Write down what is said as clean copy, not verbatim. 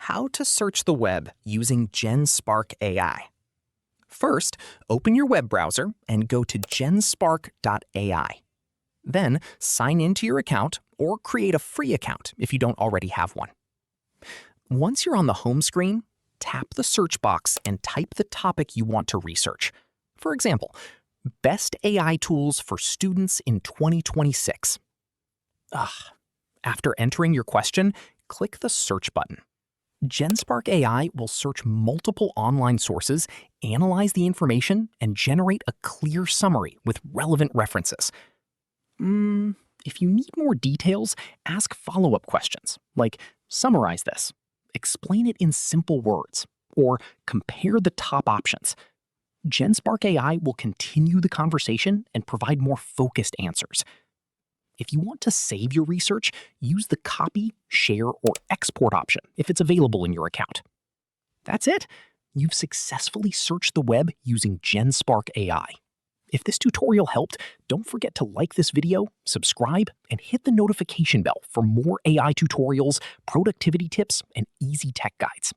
how to search the web using Genspark AI. First, open your web browser and go to genspark.ai. Then, sign into your account or create a free account if you don't already have one. Once you're on the home screen, tap the search box and type the topic you want to research. For example, Best AI Tools for Students in 2026. After entering your question, click the search button. Genspark AI will search multiple online sources, analyze the information, and generate a clear summary with relevant references. If you need more details, ask follow-up questions, like summarize this, explain it in simple words, or compare the top options. Genspark AI will continue the conversation and provide more focused answers. If you want to save your research, use the copy, share, or export option if it's available in your account. That's it. You've successfully searched the web using Genspark AI. If this tutorial helped, don't forget to like this video, subscribe, and hit the notification bell for more AI tutorials, productivity tips, and easy tech guides.